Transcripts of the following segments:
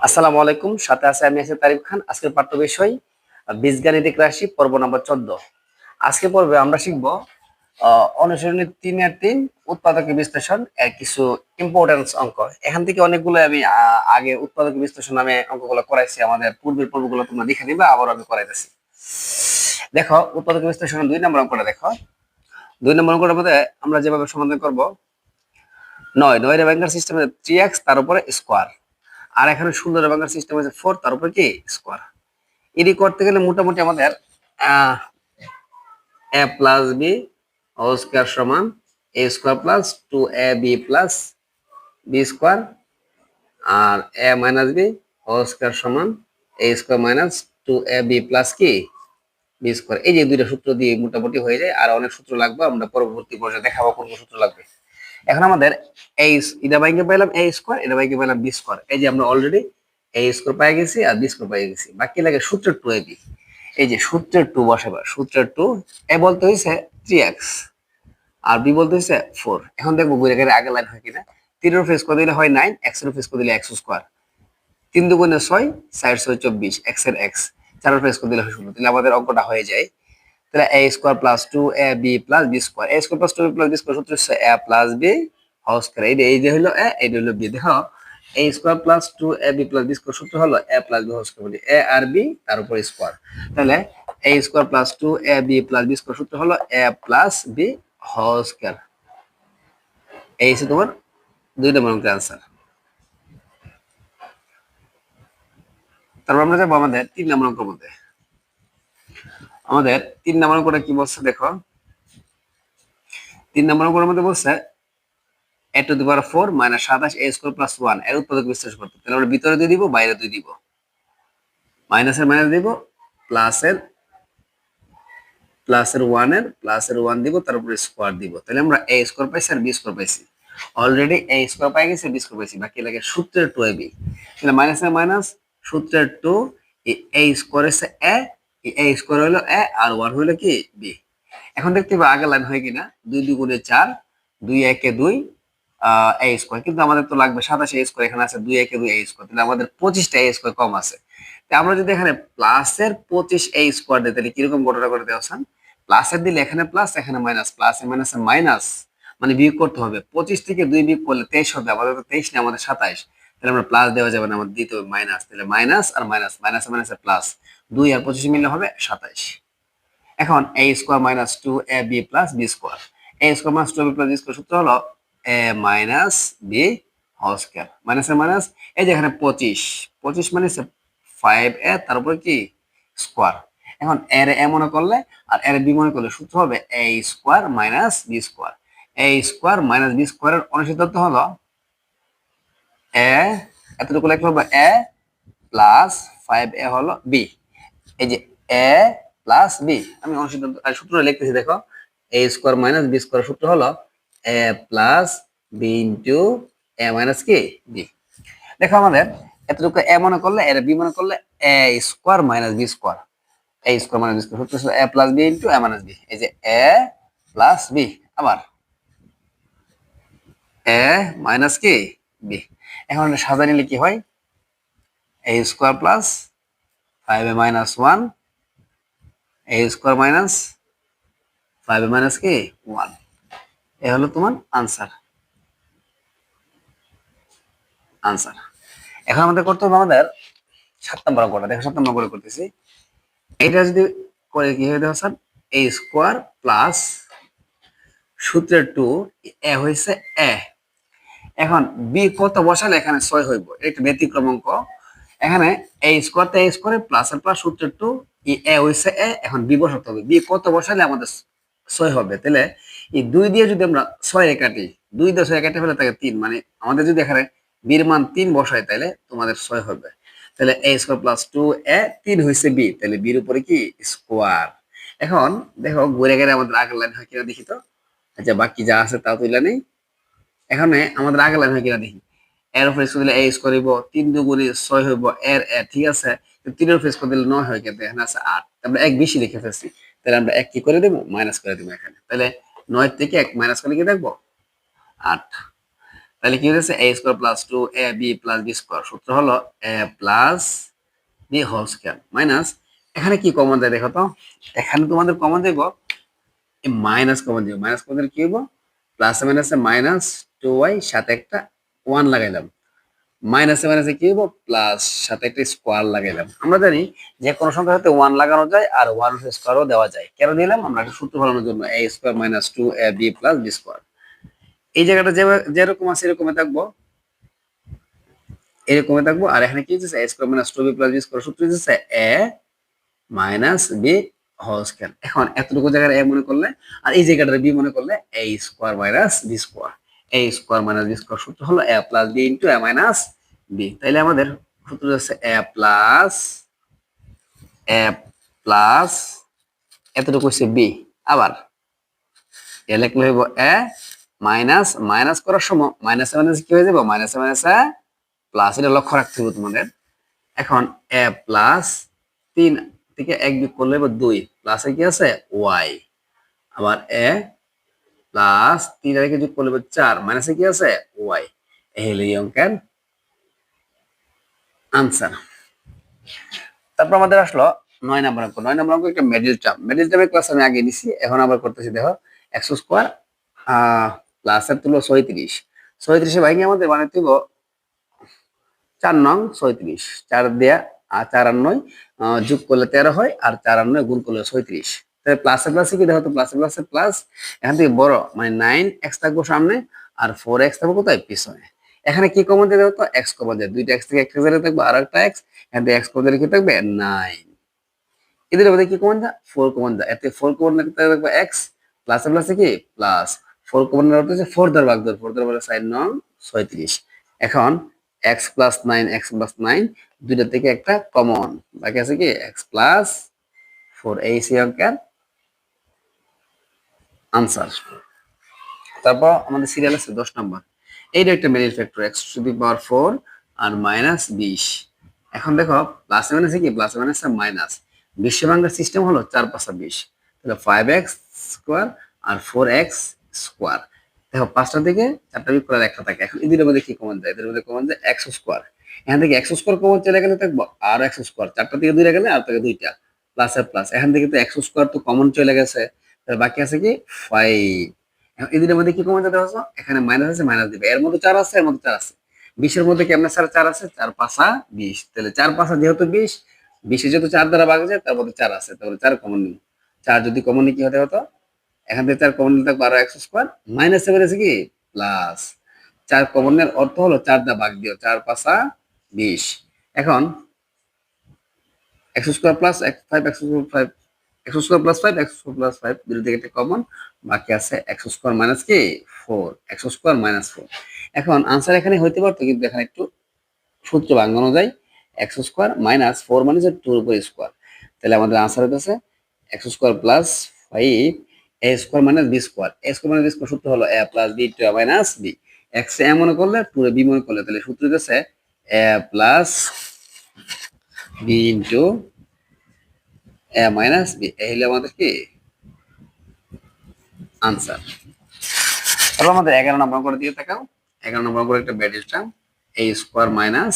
আসসালামু আলাইকুম, সাথে আছে আমি আছি তারিফ খান। আজকের পাঠ্য বিষয় বীজগাণিতিক রাশি পর্ব নম্বর 14। আজকে পর্বে আমরা শিখব অনুশীলনী 3-3 উৎপাদক বিশ্লেষণ এর কিছু ইম্পর্টেন্স অঙ্ক। এখান থেকে অনেকগুলো আমি আগে উৎপাদক বিশ্লেষণ নামে অঙ্কগুলো করাইছি, আমাদের পূর্বের পর্বগুলো তোমরা দেখে নিবা, আবার আমি করাইতেছি। দেখো, উৎপাদক বিশ্লেষণের 2 নম্বর অঙ্কটা দেখো। 2 নম্বর অঙ্কটার মধ্যে আমরা যেভাবে সমাধান করব, 9 এর ব্যাংকার সিস্টেমে 3x তার উপরে স্কোয়ার, আর এখানে সুন্দর ভাঙার সিস্টেম আছে 4 তার উপর কি স্কোয়ার। এটি করতে গেলে মোটামুটি আমাদের a plus b whole square সমান a square plus 2ab plus b square, আর a minus b whole square সমান a square minus 2ab plus কি বি স্কোয়ার। এই যে দুইটা সূত্র দিয়ে মোটামুটি হয়ে যায়, আর অনেক সূত্র লাগবে, আমরা পরবর্তী পর্যায়ে দেখাবো কোন সূত্র লাগবে। এখন আমাদের এই এটা বাইকে পেলাম a স্কোয়ার, এটা বাইকে পেলাম বি স্কোয়ার। এই যে আমরা অলরেডি a স্কোয়ার পেয়ে গেছি আর বি স্কোয়ার পেয়ে গেছি, বাকি লাগে সূত্রের 2ab। এই যে সূত্রের 2 বসাবা, সূত্রের 2 এ বলতে হইছে 3x আর বি বলতে হইছে 4। এখন দেখবো বইয়ের আগে লাইন হয় কিনা। 3 এর উপর স্কোয়ার দিলে হয় 9, x এর উপর স্কোয়ার দিলে x স্কোয়ার, 3 দুগুণে 6, 4 6 24, x এর x, 4 এর উপর স্কোয়ার দিলে হয় 16। তাহলে আমাদের অঙ্কটা হয়ে যায়। তাহলে a square plus 2ab plus b square, a square plus 2ab plus b square সূত্র হচ্ছে a plus b whole square. এই যে হলো a, এই হলো b। দেখো, a square plus 2ab plus b square সূত্র হলো a plus b whole square, মানে a আর b তার উপর স্কয়ার। তাহলে a square plus 2ab plus b square সূত্র হলো a plus b whole square. এই হচ্ছে তোমার 2 নম্বর অঙ্কের आंसर। তারপর আমরা যাব আমাদের 3 নম্বর অঙ্কের মধ্যে। আমাদের 3 নম্বর অঙ্কটা কি বলছে দেখো। 3 নম্বর অঙ্কের মধ্যে বলছে a two the power 4 minus 27 a square plus 1 এর উৎপাদক বিশ্লেষণ করতে। তাহলে আমরা ভিতরে 2 দিব, বাইরে 2 দিব, মাইনাসের মাইনাস দিব, প্লাসের 1 দিব, তার উপরে স্কয়ার দিব। তাহলে আমরা a স্কয়ার পাইছি আর b স্কয়ার পাইছি। অলরেডি a স্কয়ার পাই গেছি, b স্কয়ার পাইছি, বাকি লাগে সূত্রের 2ab। তাহলে মাইনাসের মাইনাস, সূত্রের 2, এই a স্কয়ার এর a, এই a স্কয়ার হলো a আর 1 হলো কি b। এখন দেখতে হবে আগে লাইন হয় কিনা। 2 2 4, 2 1 2 a স্কয়ার, কিন্তু আমাদের তো লাগবে 27 a স্কয়ার, এখানে আছে 2 1 2 a স্কয়ার, তাহলে আমাদের 25টা a স্কয়ার কম আছে। তাই আমরা যদি এখানে প্লাসের 25 a স্কয়ার দিই, তাহলে কিরকম গণনা করে দেওয়া আছে। প্লাসের দিলে এখানে প্লাস, এখানে মাইনাস, প্লাসে মাইনাসে মাইনাস, মানে বিয়োগ করতে হবে। 25 থেকে 2 বিয়োগ করলে 23 হবে, আমাদের তো 23 নেই, আমাদের 27। তাহলে আমরা প্লাস দেওয়া যাবে না, আমাদের দিতে হবে মাইনাস। তাহলে মাইনাস আর মাইনাস, মাইনাসে মাইনাসে প্লাস, 2 আর 25 মিললে হবে 27। এখন a square minus 2ab plus b square, a square minus 2ab plus b square সূত্র হলো a minus b whole square. মাইনাসে মাইনাস, এই যে এখানে 25, 25 মানে 5a তার উপর কি স্কয়ার। এখন এর এ মনে করলে আর এর বি মনে করলে সূত্র হবে a square minus b square. a square minus b স্কয়ারের অনুসিদ্ধান্ত হলো a, এতটুকু লিখলে হবে a প্লাস 5a হলো b। এই যে a প্লাস b, আমি অনুসিদ্ধান্ত সূত্রটা লিখতেছি দেখো। a square minus b square সূত্র হলো a plus b into a minus কি b। দেখো আমাদের এতটুকু a মনে করলে, এর b মনে করলে a square minus b square, a square minus b square সূত্র হলো a plus b into a minus b। এই যে a প্লাস b, আবার a মাইনাস কি b। এখন সাজা নিলে কি হয়, a square plus 5a minus 1, a square minus 5a minus কি 1। এ হলো তোমার আনসার। এখন আমাদের করতে হবে আমাদের 7 নম্বর অঙ্কটা। দেখো 7 নম্বর করে করতেছি। এটা যদি করে কি হবে দেখো স্যার, a স্কয়ার প্লাস সূত্রের 2 a হইছে a। এখন b কত বসালে এখানে 6 হইব, এটা ব্যতিক্রম অঙ্ক। এখানে a স্কয়ার তে a স্কয়ার প্লাস আর প্লাস সূত্রের 2 a হইছে a, এখন b বসাতে হবে। b কত বসালে আমাদের 6 হবে। তাহলে এই 2 দিয়ে যদি আমরা 6 এ কাটি, 2 দিয়ে 6 কেটে ফেলে থাকে 3, মানে আমাদের যদি এখানে b এর মান 3 বসাই তাহলে তোমাদের 6 হবে। তাহলে a স্কয়ার প্লাস 2a, 3 হইছে b, তাহলে b এর উপরে কি স্কয়ার। এখন দেখো ঘুরে গেলে আমাদের আগের লাইন হয় কিনা দেখি তো। আচ্ছা, বাকি যা আছে তা তুইলা নেই। এখানে আমাদের আগের লাইন হয় কিনা দেখি। এর উপরে স্কয়ার দিলে a স্কয়ার হইব, 3 দুগুণে 6 হইব, এর ঠিক আছে। 3 এর উপরে স্কয়ার দিলে 9 হয়, কিন্তু এখানে আছে 8, আমরা এক বেশি লিখে ফেলছি। তাহলে আমরা এক কি করে দেব, মাইনাস করে দেব এখানে। তাহলে 9 থেকে 1 মাইনাস করলে কি দেখবো 8। তাহলে কি হয়েছে a square plus two a b plus b square, সূত্র হলো a plus b whole square minus, এখানে কি কমন যায় দেখো তো, এখানে তোমাদের কমন দেব মাইনাস কমন দিব, মাইনাস কমন দিলে কি হবো, প্লাস মাইনাসে মাইনাস টু ওয়াই সাথে একটা ওয়ান লাগাইলাম, মাইনাসে মাইনাসে কি হবো প্লাস সাথে একটা স্কোয়ার লাগাইলাম। আমরা জানি যে কোনো সংখ্যার সাথে ওয়ান লাগানো যায় আর ওয়ান স্কোয়ারও দেওয়া যায়, কেন দিলাম আমরা একটা সূত্র ফলানোর জন্য, এ square minus two a b plus b square. এই জায়গাটা যেরকম আছে এরকমই থাকবো, এরকমই থাকবো। আর এখানে কি হচ্ছে a square minus two b plus b square, সূত্র হচ্ছে a minus b whole square. এখন এতটুকু জায়গায় এ মনে করলে আর এই জায়গাটা বি মনে করলে এ স্কোয়ার মাইনাস বি স্কোয়ার, এ স্কোয়ার মাইনাস বি স্কোয়ার সূত্র হলো a plus B into A minus B. তাইলে আমাদের সূত্র হচ্ছে এ প্লাস এতটুকু হচ্ছে বি, আবার এ লিখলে হইব এ মাইনাস মাইনাস করার সময় মাইনাসে মাইনাস কি হয়ে যাবে, মাইনাসে মাইনাসে প্লাস, এটা লক্ষ্য রাখতে হবে তোমাদের। এখন এ প্লাস তিন থেকে এক বিয়োগ করলে এবার দুই, প্লাসে কি আছে ওয়াই, আবার এ প্লাস তিন আর যোগ করলে এবার চার, মাইনাসে কি আছে ওয়াই। এই হলো এই অঙ্কের আনসার। তারপর আমাদের আসলো 9 নম্বর অঙ্ক। 9 নম্বর অঙ্ক একটা মিডল টার্ম, মিডল টার্মের ক্লাস আমি আগে নিছি, এখন আবার করতেছি। দেখো এক্স স্কোয়ার প্লাসের তুলো 36, 36 ভাঙে আমাদের বানাইতে হইব 4 নং 36, 4 দেয়া আর 4 আর 9 যোগ করলে 13 হয়, আর 4 আর 9 গুণ করলে 36। তাহলে প্লাসে প্লাসে কি দেখো তো, প্লাসে প্লাসে প্লাস, এখান থেকে বড় মানে 9x থাকবো সামনে আর 4x থাকবো কোথায় পিছনে। এখানে কি কমন দিয়ে দেখো তো, x কমন যায়, দুইটা x থেকে একটা জায়গায় থাকবে আর একটা x, এখান থেকে x কমন দিলে কি থাকবে 9, এদের মধ্যে কি কমন যায় 4 কমন যায়, এতে 4 কমন থাকবে x, প্লাসে প্লাসে কি প্লাস 4 কমন অর্থ হচ্ছে 4 দ্বারা ভাগ দাও, 4 দ্বারা ভাগ 4 9 36। এখন x প্লাস 9 x প্লাস 9 দুইটা থেকে একটা কমন, বাকি আছে কি x প্লাস 4, এই সি অঙ্কের আনসার। তারপর আমাদের সিরিয়াল আছে 10 নম্বর, এইটা একটা middle factor x to the power 4 আর মাইনাস 20। এখন দেখো প্লাস মাইনাসে কি, প্লাস মাইনাসে মাইনাস, 20 ভাঙার সিস্টেম হলো 4 5 20, তাহলে 5x স্কোয়ার আর 4x স্কোয়ার। দেখো পাঁচটা থেকে চারটা বিয়োগ করার একটা থাকে, এখন এদের মধ্যে কি কমন যায়, এদের মধ্যে কমন যায় x স্কোয়ার, এখান থেকে x স্কোয়ার কমন চলে গেলে থাকবো আর x স্কোয়ার, চারটা থেকে দুইটা গেলে আর থেকে দুইটা প্লাস আর প্লাস, এখান থেকে তো x স্কোয়ার তো কমন চলে গেছে, তাহলে বাকি আছে কি 5। এখন এদের মধ্যে কি কমন যেতে হচ্ছে, এখানে মাইনাস আছে মাইনাস দিবে, এর মধ্যে 4 আছে এর মধ্যে 4 আছে, 20-এর মধ্যে কেমনে স্যার 4 আছে, 4 5 20, তাহলে 4 5 যেহেতু 20, 20 যেহেতু 4 দ্বারা ভাগ যায় তার মধ্যে 4 আছে, তাহলে 4 কমন নিই, 4 যদি কমন নিই কি হতে হতো, এখান থেকে 4 কমন নিলে থাকবে 12x স্কোয়ার মাইনাস 7 আছে কি প্লাস, 4 কমনের অর্থ হলো 4 দ্বারা ভাগ দিও, 4 5 20। এখন x square plus 5 x square 5, x square plus 5 x square plus 5 দুটো থেকে একটা কমন, বাকি আছে x স্কোয়ার মাইনাস কি 4, x স্কোয়ার মাইনাস 4। এখন আনসার এখানে হইতে পারতো, কিন্তু এখানে একটু সূত্র ভাঙানো যায়, x স্কোয়ার মাইনাস 4 মানে হচ্ছে 2 এর উপর স্কোয়ার, তাহলে আমাদের আনসার হচ্ছে x square plus 5 a square minus b square, a square minus b square সূত্র হলো a plus b to a minus b, x এ মনে করলে 2 এ b মনে করলে, তাহলে সূত্র হচ্ছে a plus b into a minus b, এই হলো আমাদের কি আনসার। তাহলে আমাদের 11 নম্বর করে দিয়ে থাকাও, 11 নম্বর করে একটা ব্যাডিল term a square minus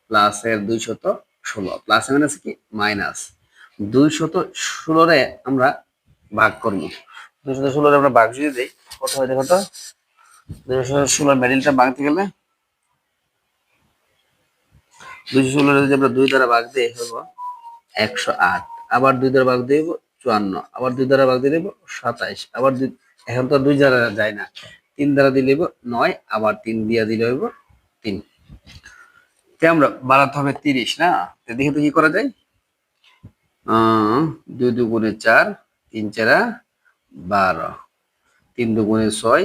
plus এর 216, প্লাস মাইনাস কি মাইনাস 216 রে আমরা ভাগ করব, 216 রে আমরা ভাগ যদি দেই কত হয় দেখো তো, 216 ব্যাডিলটা ভাঙতে গেলে 216 রে যদি আমরা 2 দ্বারা ভাগ দেই হলো 108, আবার 2 দ্বারা ভাগ দেব 54, আবার 2 দ্বারা ভাগ দিয়ে দেব 27, আবার এখন তো 2 দ্বারা যায় না, 3 দ্বারা দিলে 9, আবার 3 দিয়া দিলে হইব 3, তে আমরা বাড়াতে হবে 30 না, তো দেখি তো কি করা যায়, 2 দুগুণে 4, 3 4 12, 3 দুগুণে 6,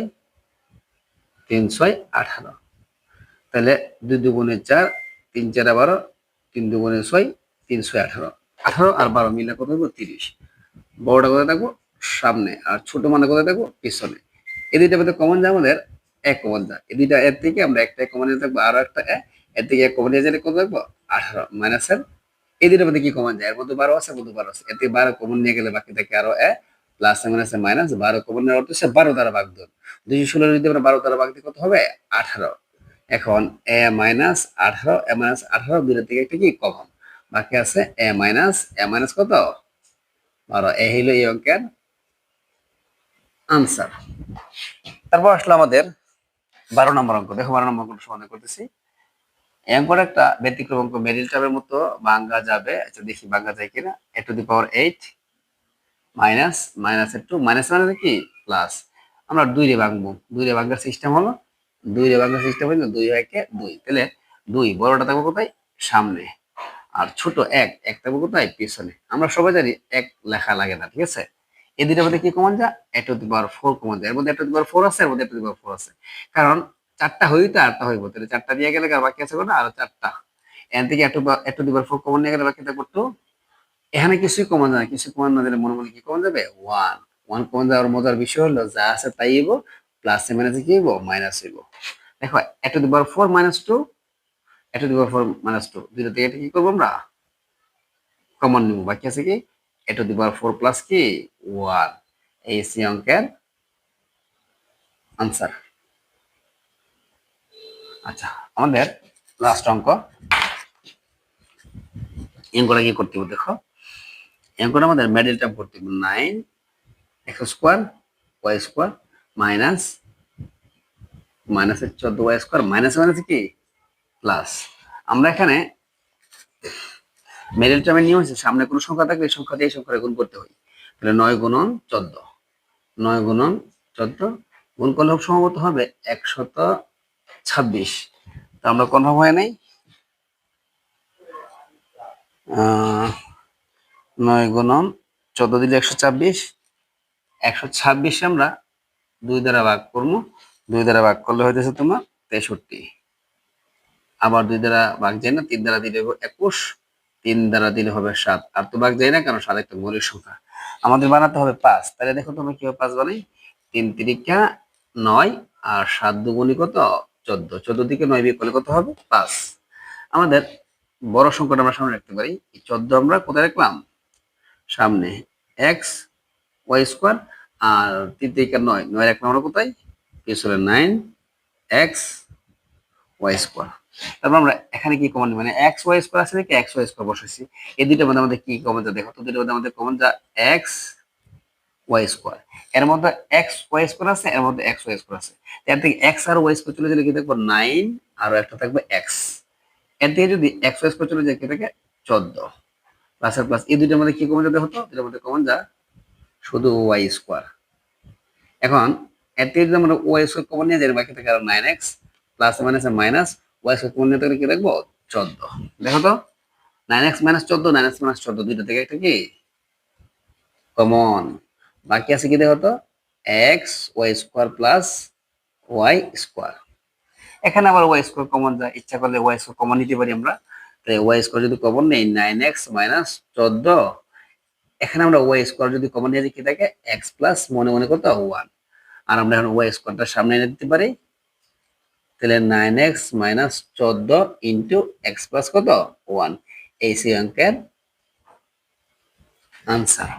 3 6 18, তাহলে 2 দুগুণে 4, 3 4 12, 3 দুগুণে 6, 3 6 18, 18 আর 12 মিলে কত হইব 30, বড়টা কোথায় থাকবো সামনে আর ছোট মানে কোথায় থাকবো পিছনে। এই দুইটা মধ্যে কমন যায় আমাদের এক কমন যায়, এই দুইটা এর থেকে আমরা একটা কমন নিয়ে থাকবো, আরো একটা এর থেকে এক কমন নিয়ে গেলে কত থাকবো 18 মাইনাসের, এই দুইটার মধ্যে কি কমন যায়, এর মধ্যে 12 আছে এর মধ্যে 12 আছে, এর থেকে 12 কমন নিয়ে গেলে বাকি থাকে আরো প্লাস মাইনাসে মাইনাস, 12 কমন নেওয়ার অর্থ হচ্ছে 12 দ্বারা ভাগ দাও, 216 যদি আমরা 12 দ্বারা ভাগ দিই কত হবে 18। এখন এ মাইনাস 18, এ মাইনাস 18 দুইটা থেকে একটা কি কমন, বাকি আছে এ মাইনাস কত 12। এ হইল এই অঙ্কের আনসার। তারপর আসলো আমাদের 12 নম্বর অঙ্ক। দেখো 12 নম্বর অঙ্কটা সমাধান করতেছি। এই অঙ্কটা একটা ব্যতিক্রম অঙ্ক, মিডল টার্মের মতো ভাঙা যাবে। আচ্ছা দেখি ভাঙা যায় কিনা। a two the power 8 minus মাইনাসের 2 মাইনাস মানে কি প্লাস। আমরা 2 রে ভাঙবো, 2 রে ভাঙার সিস্টেম হলো 2 রে ভাঙার সিস্টেম হলো 2 একে 2, তাহলে 2 বড়টা থাকবে কোথায় সামনে, আর ছোট এক থাকবে কোথায় পিছনে। আমরা সবাই জানি এক লেখা লাগে না, ঠিক আছে। এই দুইটার মধ্যে কি কমন যা a two the power 4 common যায়। এর মধ্যে a টু দি পাওয়ার 4 আছে, এর মধ্যে a টু দি পাওয়ার 4 আছে, কারণ চারটা হইতো আটটা হইব, তাহলে চারটা দিয়ে গেলে আর বাকি আছে কোনটা আরো চারটা। এখান থেকে a two the power 4 common নিয়ে গেলে বাকি থাকবে 2। এখানে কিছুই কমন যায় না, কিছু কমন না দিলে মনে মনে কি কমন যাবে 1। 1 কমন যাওয়ার মজার বিষয় হলো যা আছে তাই হইব, প্লাস এ মাইনাসে কি হইব মাইনাস হইব। দেখো a two the power 4 minus 2, a two the power 4 minus 2 দুইটা থেকে এটা কি করবো আমরা কমন নিব, বাকি আছে কি a two the power 4 plus কি 1। এই সি অঙ্কের আনসার। আচ্ছা আমাদের লাস্ট অঙ্ক। অঙ্কটা কি করতে হবে দেখো, অঙ্কটা আমাদের মিডল টার্ম করতে হবে 9 x square y square minus মাইনাসের 14 ওয়াই স্কোয়ার মাইনাস মাইনাস কি প্লাস। আমরা এখানে মিডল টার্মের নিয়ম হচ্ছে সামনে কোনো সংখ্যা থাকলে এই সংখ্যা দিয়ে এই সংখ্যা গুণ করতে হয়। তাহলে 9 গুণন 14, 9 গুণন 14 গুণ করলে সম্ভবত হবে 126। তো আমরা কনফার্ম হয় নাই, 9 গুণন 14 দিলে 126, 126 আমরা 2 দ্বারা ভাগ করবো, 2 দ্বারা ভাগ করলে হইতেছে তোমার 63। আবার 2 দ্বারা ভাগ যায় না, 3 দ্বারা দিলে হবে 21, 3 দ্বারা দিলে হবে 7, আর তো ভাগ যায় না কারণ 7 একটা মৌলিক সংখ্যা। আমাদের বানাতে হবে 5। তাহলে দেখো তোমরা কিভাবে 5 বানাই, 3 তিরিকা 9 আর 7 দুগুণী কত 14, 14 থেকে 9 বিয়োগ করলে কত হবে 5। আমাদের বড় সংখ্যাটা আমরা সামনে রাখতে পারি, এই 14 আমরা কোথায় রাখলাম সামনে, x y স্কোয়ার, আর 3 থেকে 9 রাখলাম আমরা কোথায় পিছনে 9 x y স্কোয়ার। তারপর আমরা এখানে কি কমন মানে এক্স ওয়াই স্কোয়ার আছে নাকি এক্স ওয়াই স্কোয়ার বসাইছি। এই দুইটার মধ্যে আমাদের কি কমন যা দেখো তো, দুইটার মধ্যে আমাদের কমন যা এক্স ওয়াই স্কোয়ার। এর মধ্যে এক্স ওয়াই স্কোয়ার আছে, এর মধ্যে এক্স ওয়াই স্কোয়ার আছে। এর থেকে এক্স আর ওয়াই স্কোয়ার চলে গেলে কি দেখবো 9 আর একটা থাকবে এক্স। এর থেকে যদি এক্স ওয়াই স্কোয়ার চলে যায় কি থাকে 14 প্লাস আর প্লাস। এই দুইটার মধ্যে কি কমন যাবে হতো, দুইটার মধ্যে কমন যা শুধু ওয়াই স্কোয়ার। এখন এর থেকে যদি আমরা ওয়াই স্কোয়ার কমন নিয়ে যাই বাকি থাকে আর 9x plus minus minus y square common নিয়ে থাকলে কি রাখবো 14। দেখো তো 9x মাইনাস 14, 9x মাইনাস 14 দুইটা থেকে একটা কি কমন, বাকি আছে কি দেখো তো x y square plus y square. এখানে আবার ওয়াই স্কোয়ার কমন যায়, ইচ্ছা করলে ওয়াই স্কোয়ার কমন নিতে পারি আমরা। তাই ওয়াই স্কোয়ার যদি কমন নেই 9x মাইনাস 14, এখানে আমরা ওয়াই স্কোয়ার যদি কমন নিয়ে যাই কি থাকে এক্স প্লাস মনে মনে কত 1, আর আমরা এখন ওয়াই স্কোয়ারটা সামনে এনে দিতে পারি। তাহলে 9x minus 14 into x plus কত 1, এই সি অঙ্কের আনসার।